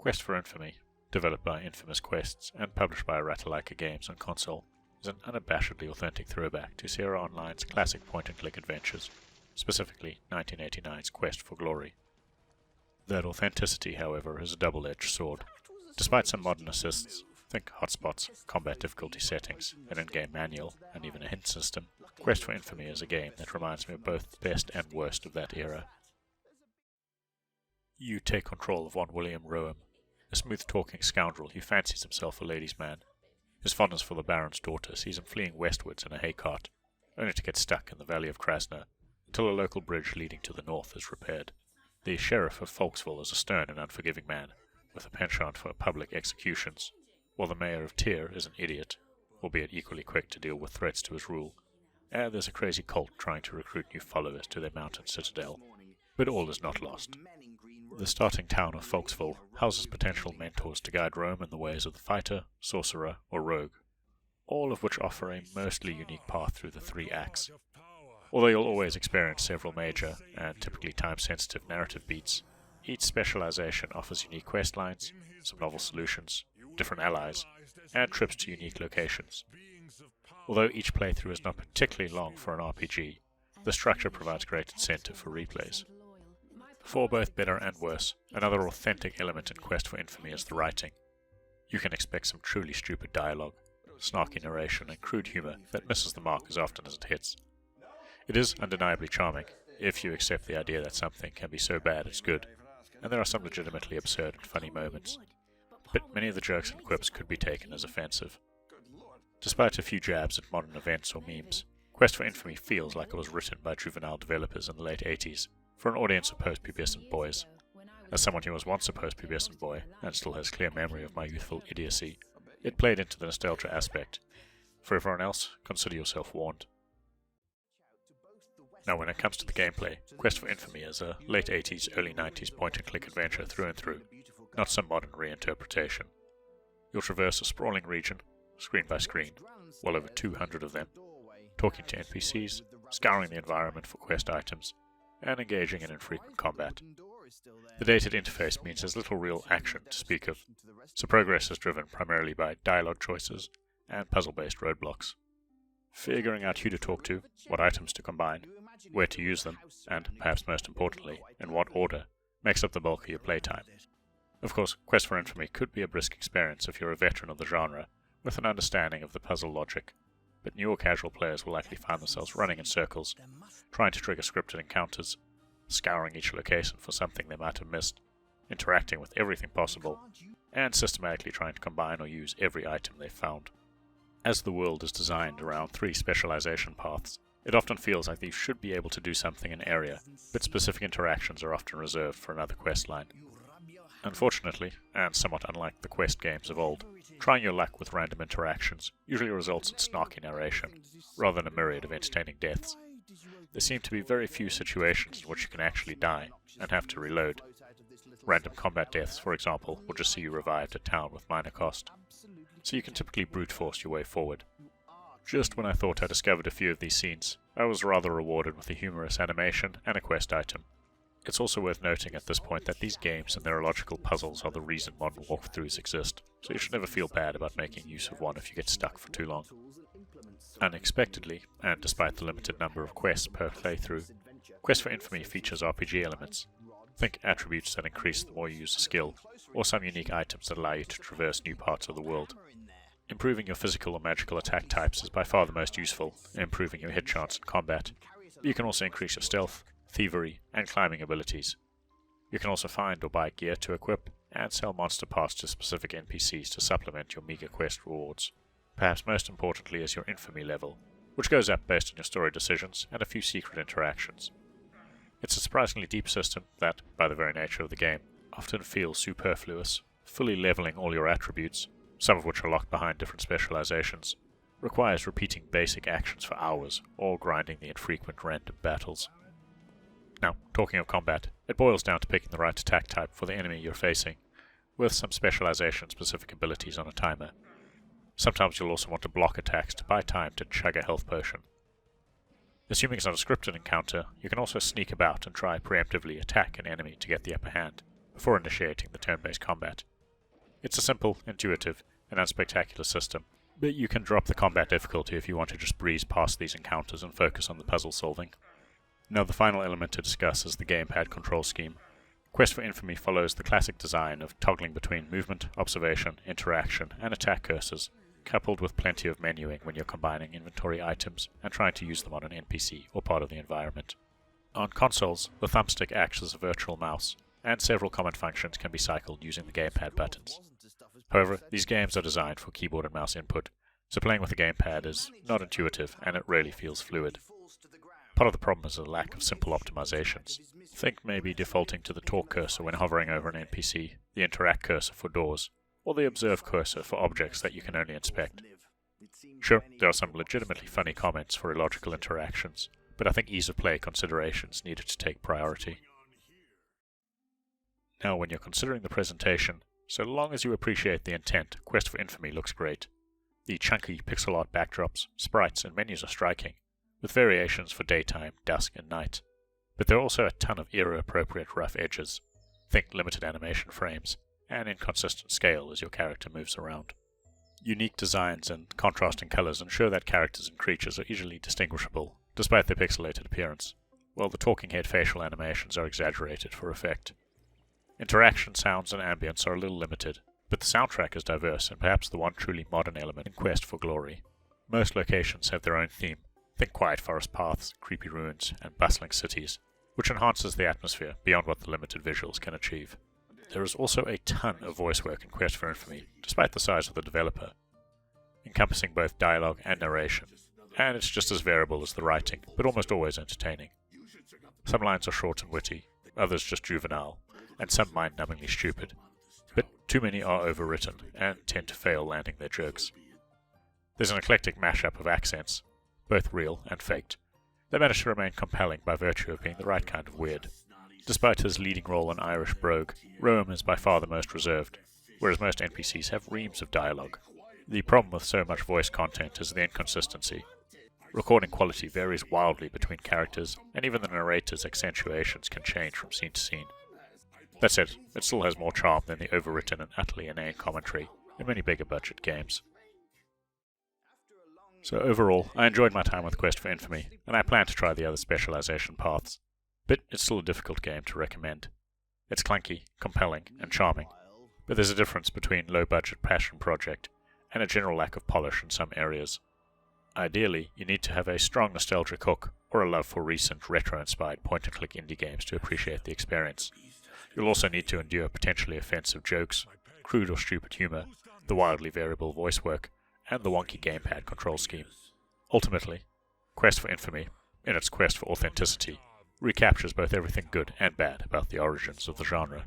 Quest for Infamy, developed by Infamous Quests and published by Ratalaika Games on console, is an unabashedly authentic throwback to Sierra Online's classic point-and-click adventures, specifically 1989's Quest for Glory. That authenticity, however, is a double-edged sword. Despite some modern assists, think hotspots, combat difficulty settings, an in-game manual, and even a hint system, Quest for Infamy is a game that reminds me of both the best and worst of that era. You take control of one William Rowan, a smooth-talking scoundrel who fancies himself a ladies' man. His fondness for the Baron's daughter sees him fleeing westwards in a hay cart, only to get stuck in the valley of Krasner, until a local bridge leading to the north is repaired. The sheriff of Folksville is a stern and unforgiving man, with a penchant for public executions, while the mayor of Tyr is an idiot, albeit equally quick to deal with threats to his rule, and there's a crazy cult trying to recruit new followers to their mountain citadel. But all is not lost. The starting town of Folksville houses potential mentors to guide Rome in the ways of the fighter, sorcerer, or rogue, all of which offer a mostly unique path through the 3 acts. Although you'll always experience several major, and typically time-sensitive narrative beats, each specialization offers unique quest lines, some novel solutions, different allies, and trips to unique locations. Although each playthrough is not particularly long for an RPG, the structure provides great incentive for replays. For both better and worse, another authentic element in Quest for Infamy is the writing. You can expect some truly stupid dialogue, snarky narration, and crude humour that misses the mark as often as it hits. It is undeniably charming, if you accept the idea that something can be so bad it's good, and there are some legitimately absurd and funny moments. But many of the jokes and quips could be taken as offensive. Despite a few jabs at modern events or memes, Quest for Infamy feels like it was written by juvenile developers in the late 80s, for an audience of post-pubescent boys. As someone who was once a post-pubescent boy, and still has clear memory of my youthful idiocy, it played into the nostalgia aspect. For everyone else, consider yourself warned. Now when it comes to the gameplay, Quest for Infamy is a late 80s, early 90s point-and-click adventure through and through, not some modern reinterpretation. You'll traverse a sprawling region, screen by screen, well over 200 of them, talking to NPCs, scouring the environment for quest items, and engaging in infrequent combat. The dated interface means there's little real action to speak of, so progress is driven primarily by dialogue choices and puzzle-based roadblocks. Figuring out who to talk to, what items to combine, where to use them, and, perhaps most importantly, in what order, makes up the bulk of your playtime. Of course, Quest for Infamy could be a brisk experience if you're a veteran of the genre, with an understanding of the puzzle logic, but new or casual players will likely find themselves running in circles, trying to trigger scripted encounters, scouring each location for something they might have missed, interacting with everything possible, and systematically trying to combine or use every item they've found. As the world is designed around 3 specialization paths, it often feels like you should be able to do something in an area, but specific interactions are often reserved for another quest line. Unfortunately, and somewhat unlike the quest games of old, trying your luck with random interactions usually results in snarky narration, rather than a myriad of entertaining deaths. There seem to be very few situations in which you can actually die, and have to reload. Random combat deaths, for example, will just see you revived at town with minor cost, so you can typically brute force your way forward. Just when I thought I discovered a few of these scenes, I was rather rewarded with a humorous animation and a quest item. It's also worth noting at this point that these games and their illogical puzzles are the reason modern walkthroughs exist, so you should never feel bad about making use of one if you get stuck for too long. Unexpectedly, and despite the limited number of quests per playthrough, Quest for Infamy features RPG elements. Think attributes that increase the more you use a skill, or some unique items that allow you to traverse new parts of the world. Improving your physical or magical attack types is by far the most useful in improving your hit chance in combat. You can also increase your stealth, thievery, and climbing abilities. You can also find or buy gear to equip, and sell monster parts to specific NPCs to supplement your meager quest rewards. Perhaps most importantly is your infamy level, which goes up based on your story decisions and a few secret interactions. It's a surprisingly deep system that, by the very nature of the game, often feels superfluous, fully leveling all your attributes, some of which are locked behind different specializations, requires repeating basic actions for hours, or grinding the infrequent random battles. Now, talking of combat, it boils down to picking the right attack type for the enemy you're facing, with some specialization-specific abilities on a timer. Sometimes you'll also want to block attacks to buy time to chug a health potion. Assuming it's not a scripted encounter, you can also sneak about and try preemptively attack an enemy to get the upper hand, before initiating the turn-based combat, It's a simple, intuitive, and unspectacular system, but you can drop the combat difficulty if you want to just breeze past these encounters and focus on the puzzle solving. Now the final element to discuss is the gamepad control scheme. Quest for Infamy follows the classic design of toggling between movement, observation, interaction, and attack cursors, coupled with plenty of menuing when you're combining inventory items and trying to use them on an NPC or part of the environment. On consoles, the thumbstick acts as a virtual mouse, and several common functions can be cycled using the gamepad buttons. However, these games are designed for keyboard and mouse input, so playing with the gamepad is not intuitive and it rarely feels fluid. Part of the problem is a lack of simple optimizations. Think maybe defaulting to the talk cursor when hovering over an NPC, the interact cursor for doors, or the observe cursor for objects that you can only inspect. Sure, there are some legitimately funny comments for illogical interactions, but I think ease of play considerations needed to take priority. Now, when you're considering the presentation, so long as you appreciate the intent, Quest for Infamy looks great. The chunky pixel art backdrops, sprites, and menus are striking, with variations for daytime, dusk, and night. But there are also a ton of era-appropriate rough edges. Think limited animation frames, and inconsistent scale as your character moves around. Unique designs and contrasting colors ensure that characters and creatures are easily distinguishable, despite their pixelated appearance, while the talking head facial animations are exaggerated for effect. Interaction, sounds, and ambience are a little limited, but the soundtrack is diverse and perhaps the one truly modern element in Quest for Glory. Most locations have their own theme. Think quiet forest paths, creepy ruins, and bustling cities, which enhances the atmosphere beyond what the limited visuals can achieve. There is also a ton of voice work in Quest for Infamy, despite the size of the developer, encompassing both dialogue and narration, and it's just as variable as the writing, but almost always entertaining. Some lines are short and witty, others just juvenile, and some mind-numbingly stupid, but too many are overwritten and tend to fail landing their jokes. There's an eclectic mashup of accents, both real and faked, that manage to remain compelling by virtue of being the right kind of weird. Despite his leading role in Irish Brogue, Rome is by far the most reserved, whereas most NPCs have reams of dialogue. The problem with so much voice content is the inconsistency. Recording quality varies wildly between characters, and even the narrator's accentuations can change from scene to scene. That said, it still has more charm than the overwritten and utterly inane commentary in many bigger budget games. So overall, I enjoyed my time with Quest for Infamy, and I plan to try the other specialization paths. But it's still a difficult game to recommend. It's clunky, compelling, and charming, but there's a difference between low-budget passion project and a general lack of polish in some areas. Ideally, you need to have a strong nostalgic hook, or a love for recent retro-inspired point-and-click indie games to appreciate the experience. You'll also need to endure potentially offensive jokes, crude or stupid humor, the wildly variable voice work, and the wonky gamepad control scheme. Ultimately, Quest for Infamy, in its quest for authenticity, recaptures both everything good and bad about the origins of the genre.